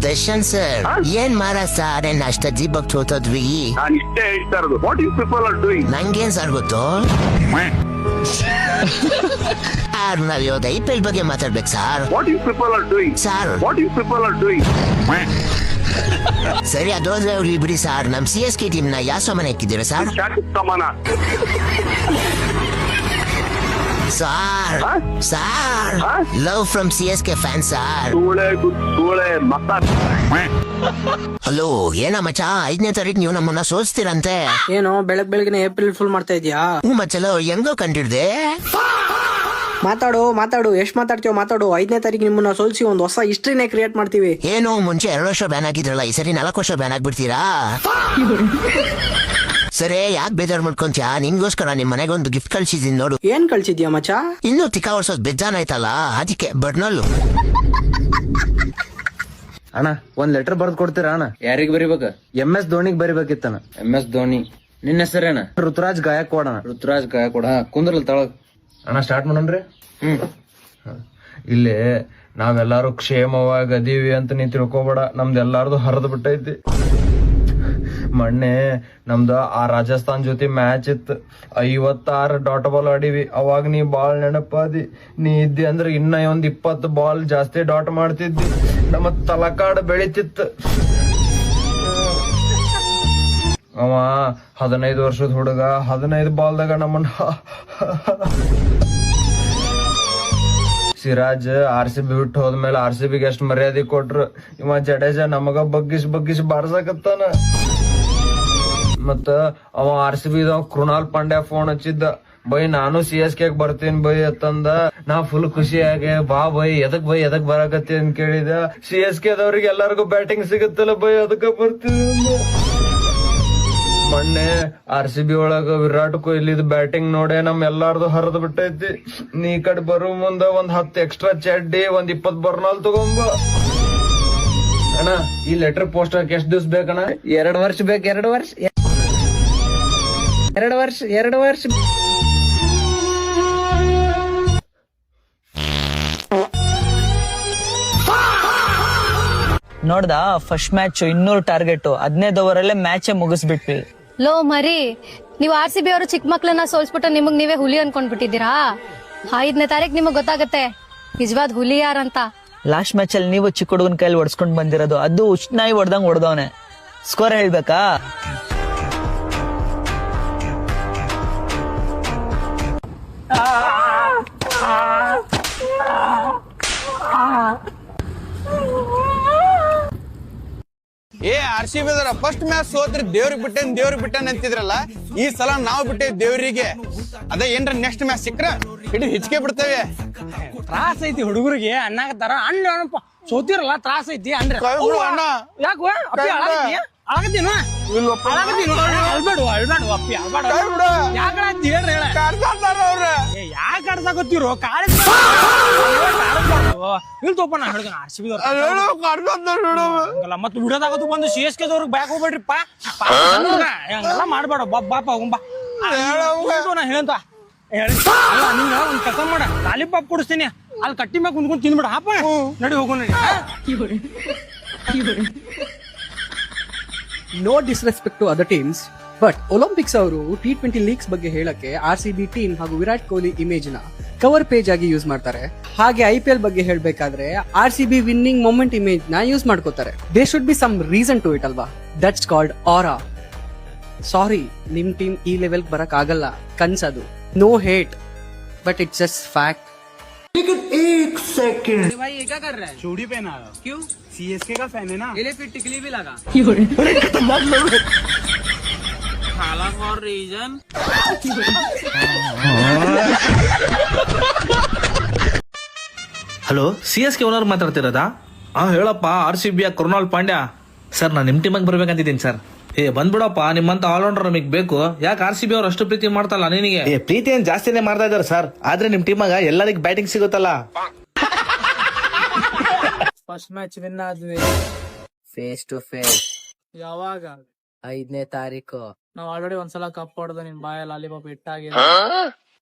Darshan sir ಏನ್ ಮಾರ sir ಏನ್ ಅಷ್ಟ ಜೀಬಕ್ ಹೋತದ್ವಿ. ನಾನು ಇಷ್ಟೇ ಹೇಳ್ತಾ ಇರೋದು. What you people are doing? ನಂಗೇನ್ ಸರ್ ಗೊತ್ತು. ನಾವ್ ಇವತ್ತು IPL ಬಗ್ಗೆ ಮಾತಾಡ್ಬೇಕು sir. What you people are doing? Sir what you people are doing? ಸರಿ ಅದೋದ್ರೆ ಅವ್ರು ಬಿಡಿ ಸರ್. ನಮ್ CSK ಟೀಮ್ ನ ಯಾವ ಸಾಮಾನ ಹಾಕಿದ್ದೀರಾ ಸರ್? ಸಮಾನ sir sir love from CSK fan sir. ಸೂಳೆ ಮತ್ತ. ಹಲೋ ಏನ ಮಚ್ಚ 5ನೇ ತಾರೀಕು ನೀವು ನಮ್ಮನ್ನ ಸೋಲ್ಸ್ತೀರಂತೆ. ಏನೋ ಬೆಳಗ್ಗೆನೆ ಏಪ್ರಿಲ್ ಫುಲ್ ಮಾಡ್ತಾ ಇದ್ಯಾ? ಮಚ್ಚಲ ಹೆಂಗೋ ಕಂಡಿಡ್ದೆ. ಮಾತಾಡು ಎಷ್ಟ್ ಮಾತಾಡ್ತೀವೋ ಮಾತಾಡು. 5ನೇ ತಾರೀಕು ನಿಮ್ಮನ್ನ ಸೋಲ್ಸಿ ಒಂದ್ ಹೊಸ ಹಿಸ್ಟ್ರಿನೇ ಕ್ರಿಯೇಟ್ ಮಾಡ್ತೀವಿ. ಏನು ಮುಂಚೆ 2 ವರ್ಷ ಬ್ಯಾನ್ ಆಗಿದ್ರಲ್ಲ, ಈ ಸರಿ 4 ವರ್ಷ ಬ್ಯಾನ್ ಆಗ್ಬಿಡ್ತೀರಾ? ಸರಿ ಯಾಕೆ ಬೇಜಾರ್ ಮಾಡ್ಕೊಂತ್ಯಾ? ನಿನ್ಗೋಸ್ಕರ ನಿಮ್ ಮನೆಗೆ ಒಂದು ಗಿಫ್ಟ್ ಕಳ್ಸಿದೀನಿ ನೋಡು. ಏನ್ ಕಳ್ಸಿದ್ಯಾ ಮಚ್ಚ? ಇನ್ನೂ ತಿಕ್ಕ ವರ್ಷದ್ ಬೆಜ್ಜಾನ್ ಆಯ್ತಲ್ಲ, ಅದಕ್ಕೆ ಬರ್ನಲ್ಲು. ಅಣ್ಣ ಒಂದ್ ಲೆಟರ್ ಬರ್ದ್ ಕೊಡ್ತೀರಾ ಅಣ್ಣ? ಯಾರಿಗ್ ಬರಿಬೇಕ? MS ಧೋನಿಗ್ ಬರಿಬೇಕಿತ್ತಣ್ಣ. MS ಧೋನಿ. ನಿನ್ನ ಹೆಸರೇನ? ಋತುರಾಜ್ ಗಾಯಕ್ವಾಡ್ ಅಣ್ಣ. ಋತುರಾಜ್ ಗಾಯಕ್ವಾಡ್. ಕುಂದ್ರಲ್ ತಳಗ್. ಅಣ್ಣ ಸ್ಟಾರ್ಟ್ ಮಾಡೋಣ್ರಿ. ಇಲ್ಲಿ ನಾವೆಲ್ಲಾರು ಕ್ಷೇಮವಾಗಿ ಅದೀವಿ ಅಂತ ನೀ ತಿಳ್ಕೊಬೇಡ. ನಮ್ದೆಲ್ಲಾರ್ದು ಹರಿದು ಬಿಟ್ಟೈತಿ. ಮೊನ್ನೆ ನಮ್ದು ಆ ರಾಜಸ್ಥಾನ್ ಜೊತೆ ಮ್ಯಾಚ್ ಇತ್ತು. 56 ಡಾಟ್ ಬಾಲ್ ಆಡಿವಿ. ಅವಾಗ ನೀ ಬಾಳ್ ನೆನಪಾದಿ. ನೀ ಇದ್ದಿ ಅಂದ್ರೆ ಇನ್ನ ಒಂದ್ 20 ಬಾಲ್ ಜಾಸ್ತಿ ಡಾಟ್ ಮಾಡ್ತಿದ್ದಿ. ನಮ್ಮ ತಲಕಾಡ್ ಬೆಳಿತಿತ್ತು. ಅವ 15 ವರ್ಷದ ಹುಡುಗ 15 ಬಾಲ್ದಾಗ ನಮ್ಮನ್ನ ಸಿರಾಜ್ RCB ಬಿಟ್ಟು ಹೋದ್ಮೇಲೆ RCBಗೆ ಎಷ್ಟು ಮರ್ಯಾದೆ ಕೊಟ್ರು. ಇವ ಜಡೇಜಾ ನಮಗ ಬಗ್ಗಿಸ್ ಬಾರ್ಸಕತ್ತಾನ. ಮತ್ತ ಅವ RCB ಕೃಣಾಲ್ ಪಾಂಡ್ಯ ಫೋನ್ ಹಚ್ಚಿದ್ದ. ಬೈ ನಾನು CSK ಬರ್ತೀನಿ ಬೈ ಅಂತಂದ. ನಾ ಫುಲ್ ಖುಷಿಯಾಗಿ ಬಾ ಬೈ ಎದಕ್ ಬರಾಕತ್ತಿ ಅಂತ ಕೇಳಿದ. CSK ದವ್ರಿಗೆ ಎಲ್ಲಾರ್ಗು ಬ್ಯಾಟಿಂಗ್ ಸಿಗುತ್ತಲ್ಲ ಬೈ ಅದಕ್ಕ ಬರ್ತೀನಿ. ಮೊನ್ನೆ RCB ಒಳಗ ವಿರಾಟ್ ಕೊಹ್ಲಿದ್ ಬ್ಯಾಟಿಂಗ್ ನೋಡೆ ನಮ್ ಎಲ್ಲಾರ್ದು ಹರಿದು ಬಿಟ್ಟೈತಿ. ನೀ ಕಡೆ ಬರೋ ಮುಂದ ಒಂದ್ 10 ಎಕ್ಸ್ಟ್ರಾ ಚಡ್ಡಿ, ಒಂದ್ 20 ಬರ್ನಾಲ್ ತಗೊಂಬ. ಅಣ್ಣ ಈ ಲೆಟರ್ ಪೋಸ್ಟ್ ಹಾಕಿ ಎಷ್ಟ್ ದಿವ್ಸ ಬೇಕಣ್ಣ? 2 ವರ್ಷ ಬೇಕು. 2 ವರ್ಷ. ನೋಡ್ದ ಫಸ್ಟ್ ಮ್ಯಾಚ್ 200 ಟಾರ್ಗೆಟ್ 15 ಓವರಲ್ಲೇ ಮ್ಯಾಚ್ ಮುಗಿಸ್ಬಿಟ್ವಿ. ಲೋ ಮರಿ, ನೀವು RCB ಅವರು ಚಿಕ್ಕ ಮಕ್ಳನ್ನ ಸೋಲ್ಸ್ಬಿಟ್ಟು ನಿಮಗ್ ನೀವೇ ಹುಲಿ ಅನ್ಕೊಂಡ್ಬಿಟ್ಟಿದ್ದೀರಾ? 5ನೇ ತಾರೀಕು ನಿಮಗ್ ಗೊತ್ತಾಗತ್ತೆ ನಿಜವಾದ ಹುಲಿ ಯಾರಂತ. ಲಾಸ್ಟ್ ಮ್ಯಾಚ್ ಅಲ್ಲಿ ನೀವು ಚಿಕ್ಕ ಹುಡುಗನ ಕೈಲಿ ಹೊಡ್ಸ್ಕೊಂಡ್ ಬಂದಿರೋದು, ಅದು ಉಷ್ಣಾಯಿ ಹೊಡ್ದಂಗ್ ಹೊಡ್ದವನೆ. ಸ್ಕೋರ್ ಹೇಳ್ಬೇಕಾ? RCB ಫಸ್ಟ್ ಮ್ಯಾಚ್ ಸೋತ್ರಿ ದೇವ್ರಿಗೆ ಬಿಟ್ಟೇನ್ ಅಂತಿದ್ರಲ್ಲ, ಈ ಸಲ ನಾವು ಬಿಟ್ಟೆ ದೇವ್ರಿಗೆ. ಅದೇ ಏನ್ರ ನೆಕ್ಸ್ಟ್ ಮ್ಯಾಚ್ ಸಿಕ್ಕ್ರ ಹಿಡಿದು ಹಿಚ್ಕೆ ಬಿಡ್ತೇವೆ. ತ್ರಾಸ ಐತಿ ಹುಡುಗರಿಗೆ ಅನ್ನಕತ್ತಾರ. ಅಣ್ಣ ಸೋತಿರಲ್ಲ ತ್ರಾಸ ಐತಿ ಅಂದ್ರೆ ಯಾಕ ಅಳಗತ್ತೀನು ಯಾಕೆ ಆಡ್ಸಾಕತ್ತೀರೋ? ಇಲ್ಲಿ ತೋಪಣ್ಣ ಹಿಡ್ದ RCB ಮತ್ ಬಿಡೋದಾಗತ್ತು ಬಂದು CSK ದವ್ರಿಗೆ ಬ್ಯಾಕ್ ಹೋಗ್ಬೇಡ್ರಿಪ್ಪ. ಹಂಗೆಲ್ಲ ಮಾಡ್ಬೇಡ. ಬಾಪ ಹೋಗಂಬ ನಾ ಹೇಳಂತ ನಿಂಗ ಒಂದ್ ಕೆಲಸ ಮಾಡ, ಲಾಲಿಪಾಪ್ ಕೊಡಿಸ್ತೀನಿ. ಅಲ್ಲಿ ಕಟ್ಟಿ ಮ್ಯಾಗ ಕುಂದ್ಕೊಂಡ್ ತಿಂದ್ಬಿಡ. ಹಾಪ ನಡಿ ಹೋಗು ನಡಿ. No disrespect to other teams, but Olympics ಅವರು T20 ಲೀಗ್ಸ್ ಬಗ್ಗೆ ಹೇಳಕ್ಕೆ RCB ಟೀಮ್ ಹಾಗೂ ವಿರಾಟ್ ಕೊಹ್ಲಿ ಇಮೇಜ್ ನ ಕವರ್ ಪೇಜ್ ಆಗಿ ಯೂಸ್ ಮಾಡ್ತಾರೆ. ಹಾಗೆ IPL ಬಗ್ಗೆ ಹೇಳ್ಬೇಕಾದ್ರೆ RCB ವಿನ್ನಿಂಗ್ ಮೊಮೆಂಟ್ ಇಮೇಜ್ ನ ಯೂಸ್ ಮಾಡ್ಕೋತಾರೆ. They should be some reason to it ಅಲ್ವಾ? That's called aura. ಸಾರಿ, ನಿಮ್ ಟೀಮ್ ಈ ಲೆವೆಲ್ ಬರಕ್ ಆಗಲ್ಲ, ಕನ್ಸದು. No hate, but it's just fact. लेकिन एक सेकंड भाई ये क्या कर रहा है? चूड़ी पहना है. क्यों? CSK का फैन है ना. ये ले फिर टिकली भी लगा. बड़े खतरनाक लोग हैं. खाला for reason. Hello, CSK owner ಮಾತಾಡ್ತಿರೋದಾ? ಹೇಳಪ್ಪ. RCB ಕೃಣಾಲ್ ಪಾಂಡ್ಯ ಸರ್, ನಾನು ನಿಮ್ ಟೀಮಾಗ ಬರ್ಬೇಕಂತಿದ್ದೀನಿ ಸರ್. ಬಂದ್ಬಿಡಪ್ಪ, ನಿಮ್ಮಂತ ಆಲ್ರೌಂಡರ್ ನಮಗ್ ಬೇಕು. ಯಾಕೆ RCB ಅವ್ರು ಅಷ್ಟು ಪ್ರೀತಿ ಮಾಡ್ತಲ್ಲ ನಿನಗೆ? ಪ್ರೀತಿ ಏನ್ ಜಾಸ್ತಿನೇ ಮಾಡ್ತಾ ಇದಾರೆ ಸರ್, ಆದ್ರೆ ನಿಮ್ ಟೀಮಾಗ ಎಲ್ಲರಿಗೂ ಬ್ಯಾಟಿಂಗ್ ಸಿಗುತ್ತಲ್ಲ. ಫಸ್ಟ್ ಮ್ಯಾಚ್ ವಿನ್ ಆದ್ವಿ. ಫೇಸ್ ಟು ಫೇಸ್ ಯಾವಾಗ? 5ನೇ ತಾರೀಕು. ನಾವ್ ಆಲ್ರೆಡಿ ಒಂದ್ಸಲ ಕಪ್ ಹೊಡೆದು ನಿನ್ ಬಾಯ ಲಾಲಿಪಾಪ್ ಇಟ್ಟಾಗಿದೆ.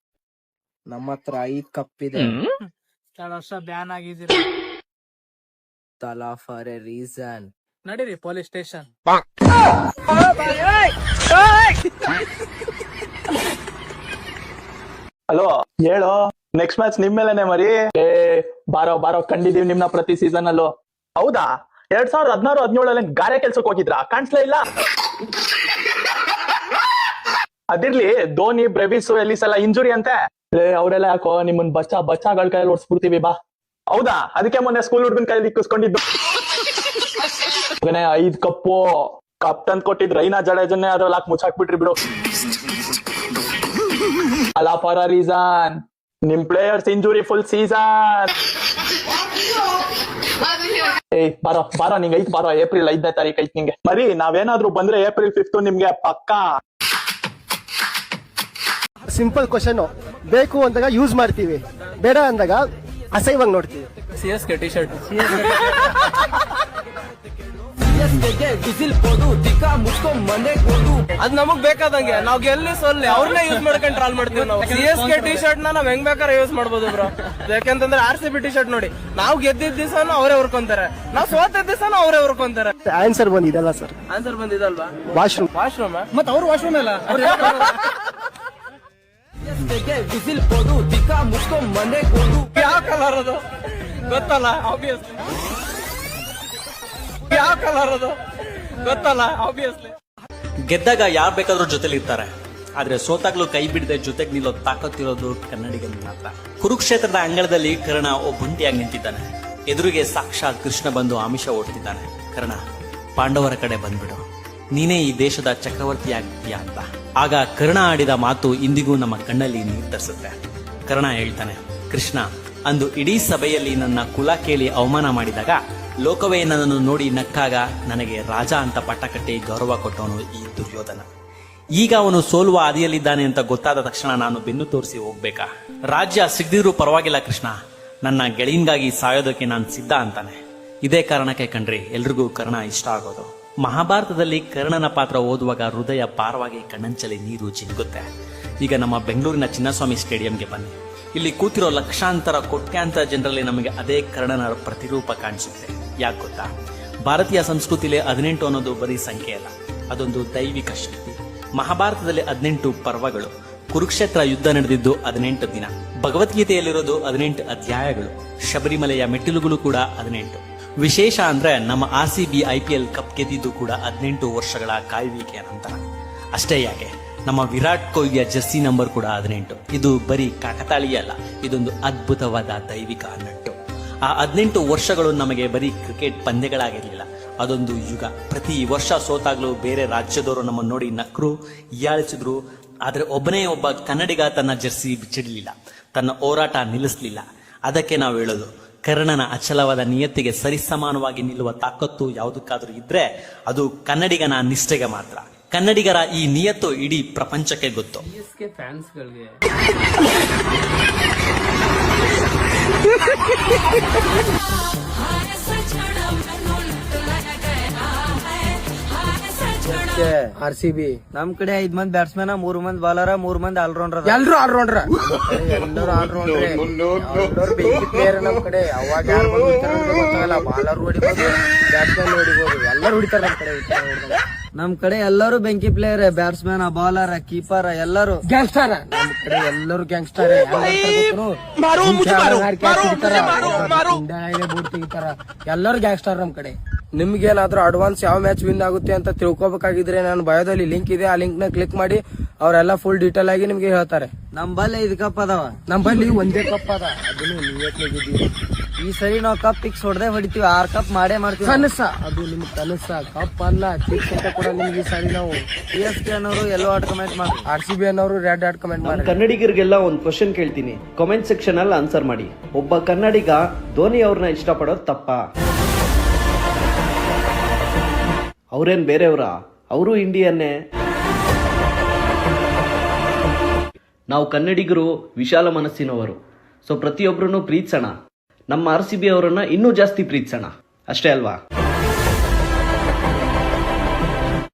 ನಮ್ಮ ಹತ್ರ 5 ಕಪ್ ಇದೆ. 2 ವರ್ಷ ಬ್ಯಾನ್ ಆಗಿದ್ದೀರಾ. ಗೊತ್ತಲ್ಲ ಫಾರ್ ಎ ರೀಸನ್. ನಡೀರಿ ಪೊಲೀಸ್ ಸ್ಟೇಷನ್. ಹಲೋ ಹೇಳು, ನೆಕ್ಸ್ಟ್ ಮ್ಯಾಚ್ ನಿಮ್ ಮೇಲೆನೆ ಮರಿ. ಬಾರೋ ಕಂಡಿದೀವಿ ನಿಮ್ನ ಪ್ರತಿ ಸೀಸನ್ ಅಲ್ಲೂ. ಹೌದಾ? 2016-17 ಗಾರೆ ಕೆಲ್ಸಕ್ಕೆ ಹೋಗಿದ್ರಾ? ಕಾಣಿಸ್ಲೇ ಇಲ್ಲ. ಅದಿರ್ಲಿ, ಧೋನಿ, ಬ್ರೆವಿಸ್, ಎಲ್ಲಿಸ್ ಎಲ್ಲ ಇಂಜುರಿ ಅಂತೆ. ಅವರೆಲ್ಲ ಯಾಕೋ ನಿಮ್ಮನ್ ಬಚ್ಚಾಗಳ ಕೈಯಲ್ಲಿ ಓಡಿಸ್ಬಿಡ್ತೀವಿ ಬಾ. ಹೌದಾ? ಅದಕ್ಕೆ ಮೊನ್ನೆ ಸ್ಕೂಲ್ ಹುಡುಗನ ಕೈಯಲ್ಲಿ ಇಕ್ಕಿಸ್ಕೊಂಡಿದ್ದು. 5 ಕಪ್ಪು ಕಪ್ ತಂದ್ ಕೊಟ್ಟಿದ್ ರೈನಾ ಜಡೇಜನ್ನೇ ಅದ್ರಲ್ಲಿ ಹಾಕಿ ಮುಚ್ಚಾಕ್ಬಿಟ್ರಿ ಬಿಡು. ಅಲ್ಲ ಫಾರ್ ಅ ರೀಸನ್, ನಿಮ್ ಪ್ಲೇಯರ್ಸ್ ಇಂಜುರಿ ಫುಲ್ ಸೀಸನ್. ಬಾರೋ ನಿಂಗೆ ಐತ್ ಬಾರೋ, ಏಪ್ರಿಲ್ 5ನೇ ತಾರೀಕು ಐತ್ ನಿಂಗೆ ಮರಿ. ನಾವೇನಾದ್ರೂ ಬಂದ್ರೆ ಏಪ್ರಿಲ್ 5 ನಿಮ್ಗೆ ಪಕ್ಕಾ. ಸಿಂಪಲ್ ಕ್ವಶನ್, ಬೇಕು ಅಂದಾಗ ಯೂಸ್ ಮಾಡ್ತೀವಿ, ಬೇಡ ಅಂದಾಗ ಅಸಹ್ಯವಾಗಿ ನೋಡ್ತೀವಿ. CSK T shirt. ಅದ್ ನಮಗ್ ಬೇಕಾದಂಗೆ ನಾವ್ ಗೆಲ್ಲಿ ಸೊಲ್ಲಿ ಅವ್ರನ್ನೇ ಯೂಸ್ ಮಾಡ್ಕೊಂಡು ಟ್ರಾಲ್ ಮಾಡ್ತೀವಿ ನಾವು. CSK ಟಿ ಶರ್ಟ್ ನಾವ್ ಹೆಂಗ್ ಬೇಕಾದ್ರೆ ಯೂಸ್ ಮಾಡ್ಬೋದು ಬ್ರೋ. ಯಾಕಂತಂದ್ರೆ RCB ಟಿ ಶರ್ಟ್ ನೋಡಿ, ನಾವು ಗೆದ್ದಿದ್ದ ದಿವಸನೂ ಅವರೇ ಹುರ್ಕೊಂತಾರೆ, ನಾವು ಸೋತಿದ್ದ ದಿವಸನೂ ಅವರೇ ಹುರ್ಕೊಂತಾರೆ. ಆನ್ಸರ್ ಬಂದಿದಲ್ಲ ಸರ್, ಆನ್ಸರ್ ಬಂದಿದಲ್ವಾ? ವಾಶ್ರೂಮ್ ಮತ್ ಅವ್ರು ವಾಶ್ರೂಮ್ ಅಲ್ಲ. ಯಾವ ಕಲರ್ ಅದು ಗೊತ್ತಲ್ಲ? ಆಬ್ವಿಯಸ್ಲಿ ಯಾವ ಕಲರ್ ಅದು ಗೊತ್ತಲ್ಲ? ಆಬ್ವಿಯಸ್ಲಿ. ಗೆದ್ದಾಗ ಯಾರು ಬೇಕಾದ್ರೂ ಜೊತೆಲಿ ಇರ್ತಾರೆ, ಆದ್ರೆ ಸೋತಾಗ್ಲೂ ಕೈ ಬಿಡದೆ ಜೊತೆಗೆ ನಿಲ್ಲೋ ತಾಕತ್ತಿರೋದು ಕನ್ನಡಿಗನ ಮಾತ್ರ. ಕುರುಕ್ಷೇತ್ರದ ಅಂಗಳದಲ್ಲಿ ಕರ್ಣ ಒಬ್ಬಂಟಿಯಾಗಿ ನಿಂತಿದ್ದಾನೆ. ಎದುರಿಗೆ ಸಾಕ್ಷಾತ್ ಕೃಷ್ಣ ಬಂದು ಆಮಿಷ ಓಡ್ತಿದ್ದಾನೆ. ಕರ್ಣ, ಪಾಂಡವರ ಕಡೆ ಬಂದ್ಬಿಡು, ನೀನೇ ಈ ದೇಶದ ಚಕ್ರವರ್ತಿ ಆಗ್ತೀಯ ಅಂತ. ಆಗ ಕರ್ಣ ಆಡಿದ ಮಾತು ಇಂದಿಗೂ ನಮ್ಮ ಕಣ್ಣಲ್ಲಿ ನೀರು ತರಿಸುತ್ತೆ. ಕರ್ಣ ಹೇಳ್ತಾನೆ, ಕೃಷ್ಣ, ಅಂದು ಇಡೀ ಸಭೆಯಲ್ಲಿ ನನ್ನ ಕುಲ ಕೇಳಿ ಅವಮಾನ ಮಾಡಿದಾಗ ಲೋಕವೇ ನನ್ನನ್ನು ನೋಡಿ ನಕ್ಕಾಗ ನನಗೆ ರಾಜ ಅಂತ ಪಟ್ಟ ಕಟ್ಟಿ ಗೌರವ ಕೊಟ್ಟವನು ಈ ದುರ್ಯೋಧನ. ಈಗ ಅವನು ಸೋಲುವ ಹಾದಿಯಲ್ಲಿದ್ದಾನೆ ಅಂತ ಗೊತ್ತಾದ ತಕ್ಷಣ ನಾನು ಬೆನ್ನು ತೋರಿಸಿ ಹೋಗ್ಬೇಕಾ? ರಾಜ್ಯ ಸಿಗದಿದ್ರೂ ಪರವಾಗಿಲ್ಲ ಕೃಷ್ಣ, ನನ್ನ ಗೆಳೆಯನ್ಗಾಗಿ ಸಾಯೋದಕ್ಕೆ ನಾನು ಸಿದ್ಧ ಅಂತಾನೆ. ಇದೇ ಕಾರಣಕ್ಕೆ ಕಣ್ರಿ ಎಲ್ರಿಗೂ ಕರ್ಣ ಇಷ್ಟ ಆಗೋದು. ಮಹಾಭಾರತದಲ್ಲಿ ಕರ್ಣನ ಪಾತ್ರ ಓದುವಾಗ ಹೃದಯ ಪಾರವಾಗಿ ಕಣ್ಣಂಚಲಿ ನೀರು ಜಿಂಗುತ್ತೆ. ಈಗ ನಮ್ಮ ಬೆಂಗಳೂರಿನ ಚಿನ್ನಸ್ವಾಮಿ ಸ್ಟೇಡಿಯಂಗೆ ಬನ್ನಿ. ಇಲ್ಲಿ ಕೂತಿರೋ ಲಕ್ಷಾಂತರ ಕೋಟ್ಯಾಂತರ ಜನರಲ್ಲಿ ನಮಗೆ ಅದೇ ಕರ್ಣನ ಪ್ರತಿರೂಪ ಕಾಣಿಸುತ್ತೆ. ಯಾಕೆ ಗೊತ್ತಾ? ಭಾರತೀಯ ಸಂಸ್ಕೃತಿಯಲ್ಲಿ 18 ಅನ್ನೋದು ಬರೀ ಸಂಖ್ಯೆ ಅಲ್ಲ, ಅದೊಂದು ದೈವಿಕ ಶಕ್ತಿ. ಮಹಾಭಾರತದಲ್ಲಿ 18 ಪರ್ವಗಳು, ಕುರುಕ್ಷೇತ್ರ ಯುದ್ಧ ನಡೆದಿದ್ದು 18 ದಿನ, ಭಗವದ್ಗೀತೆಯಲ್ಲಿರೋದು 18 ಅಧ್ಯಾಯಗಳು, ಶಬರಿಮಲೆಯ ಮೆಟ್ಟಿಲುಗಳು ಕೂಡ 18. ವಿಶೇಷ ಅಂದ್ರೆ ನಮ್ಮ RCB IPL ಕಪ್ ಗೆದ್ದಿದ್ದು ಕೂಡ 18 ವರ್ಷಗಳ ಕಾಯುವಿಕೆಯ ನಂತರ. ಅಷ್ಟೇ ಯಾಕೆ, ನಮ್ಮ ವಿರಾಟ್ ಕೊಹ್ಲಿಯ ಜರ್ಸಿ ನಂಬರ್ ಕೂಡ 18. ಇದು ಬರೀ ಕಾಕತಾಳೀಯ ಅಲ್ಲ, ಇದೊಂದು ಅದ್ಭುತವಾದ ದೈವಿಕ ನಟ್ಟು. ಆ 18 ವರ್ಷಗಳು ನಮಗೆ ಬರೀ ಕ್ರಿಕೆಟ್ ಪಂದ್ಯಗಳಾಗಿರಲಿಲ್ಲ, ಅದೊಂದು ಯುಗ. ಪ್ರತಿ ವರ್ಷ ಸೋತಾಗ್ಲೂ ಬೇರೆ ರಾಜ್ಯದವರು ನಮ್ಮನ್ನು ನೋಡಿ ನಕ್ರು, ಹೀಯಾಳಿಸಿದ್ರು. ಆದ್ರೆ ಒಬ್ಬನೇ ಒಬ್ಬ ಕನ್ನಡಿಗ ತನ್ನ ಜರ್ಸಿ ಬಿಚ್ಚಿಡಲಿಲ್ಲ, ತನ್ನ ಹೋರಾಟ ನಿಲ್ಲಿಸಲಿಲ್ಲ. ಅದಕ್ಕೆ ನಾವು ಹೇಳೋದು, ಕರ್ಣನ ಅಚಲವಾದ ನಿಯತ್ತಿಗೆ ಸರಿಸಮಾನವಾಗಿ ನಿಲ್ಲುವ ತಾಕತ್ತು ಯಾವುದಕ್ಕಾದ್ರೂ ಇದ್ರೆ ಅದು ಕನ್ನಡಿಗನ ನಿಷ್ಠೆಗೆ ಮಾತ್ರ. ಕನ್ನಡಿಗರ ಈ ನಿಯತ್ತು ಇಡೀ ಪ್ರಪಂಚಕ್ಕೆ ಗೊತ್ತು. ಫ್ಯಾನ್ಸ್ಗಳಿಗೆ RCB ನಮ್ ಕಡೆ 5 ಮಂದಿ ಬ್ಯಾಟ್ಸ್ಮನ್, 3 ಮಂದಿ ಬಾಲರ, 3 ಮಂದಿ ಆಲ್ರೌಂಡರ್. ಎಲ್ರು ಆಲ್ರೌಂಡರ್. ಎಲ್ಲರೂ ಆಲ್ರೌಂಡ್ರೆ, ಎಲ್ಲರೂ ಬೆಂಕಿ ಪ್ಲೇಯರ್ ನಮ್ ಕಡೆ. ಅವಾಗ ಯಾರು ಗೊತ್ತಾಗಲ್ಲ, ಬಾಲರ್ ಹೊಡಿಬೋದು, ಬ್ಯಾಟ್ಸ್ಮನ್ ಹೊಡಿಬೋದು, ಎಲ್ಲರೂ ಹೊಡಿತಾರ ನಮ್ ಕಡೆ. ನಮ್ ಕಡೆ ಎಲ್ಲರೂ ಬೆಂಕಿ ಪ್ಲೇಯರ್, ಬ್ಯಾಟ್ಸ್ಮನ್, ಬಾಲರ್, ಕೀಪರ್, ಎಲ್ಲರೂ ಗ್ಯಾಂಗ್ಸ್ಟರ್. ನಮ್ ಕಡೆ ಎಲ್ಲರೂ ಗ್ಯಾಂಗ್ಸ್ಟರ್. ಎಲ್ಲರೂ ಗ್ಯಾಂಗ್ಸ್ಟರ್ ನಮ್ ಕಡೆ. ನಿಮ್ಗೇನಾದ್ರೂ ಅಡ್ವಾನ್ಸ್ ಯಾವ ಮ್ಯಾಚ್ ವಿನ್ ಆಗುತ್ತೆ ಅಂತ ತಿಳ್ಕೊಬೇಕಾಗಿದ್ರೆ ನಾನು ಬಯೋದಲ್ಲಿ ಲಿಂಕ್ ಇದೆ, ಆ ಲಿಂಕ್ ನ ಕ್ಲಿಕ್ ಮಾಡಿ ಅವರೆಲ್ಲ ಫುಲ್ ಡೀಟೇಲ್ ಆಗಿ ನಿಮ್ಗೆ ಹೇಳ್ತಾರೆ. ನಮ್ಮಲ್ಲಿ 5 ಕಪ್ ಅದಾವ, ನಮ್ಮಲ್ಲಿ ಒಂದೇ ಕಪ್ ಅದ, ಅದನ್ನು ನೀವೇ. ಈ ಸರಿ ನಾವು ಕಪ್ ಫಿಕ್ಸ್ ಹೊಡೆದೇ ಹೊಡಿತೀವಿ, 6 ಕಪ್ ಮಾಡೇ ಮಾಡ್ತೀವಿ. ಕನಸ ಅದು ನಿಮ್ ಕನಸ, ಕಪ್ ಅಲ್ಲ ಚಿಕ್ಸ್ ಅಂತ ಕೂಡ ನಿಮ್ಗೆ ಈ ಸಾರಿ ನಾವು. CSK ಅನ್ನೋರು ಎಲ್ಲೋ ಆಡ್ ಕಮೆಂಟ್ ಮಾಡಿ, RCB ಅನ್ನೋರು ರೆಡ್ ಆಡ್ ಕಮೆಂಟ್ ಮಾಡಿ. ಕನ್ನಡಿಗರಿಗೆಲ್ಲ ಒಂದು ಕ್ವಶನ್ ಕೇಳ್ತೀನಿ, ಕಾಮೆಂಟ್ ಸೆಕ್ಷನ್ ಅಲ್ಲಿ ಆನ್ಸರ್ ಮಾಡಿ. ಒಬ್ಬ ಕನ್ನಡಿಗ ಧೋನಿ ಅವ್ರನ್ನ ಇಷ್ಟಪಡೋದು ತಪ್ಪಾ? ಅವ್ರೇನ್ ಬೇರೆಯವರ? ಅವರು ಇಂಡಿಯನ್ನೇ. ನಾವು ಕನ್ನಡಿಗರು ವಿಶಾಲ ಮನಸ್ಸಿನವರು, ಸೊ ಪ್ರತಿಯೊಬ್ಬರನ್ನು ಪ್ರೀತಿಸೋಣ. ನಮ್ಮ RCB ಅವರನ್ನ ಇನ್ನೂ ಜಾಸ್ತಿ ಪ್ರೀತಿಸೋಣ, ಅಷ್ಟೇ ಅಲ್ವಾ?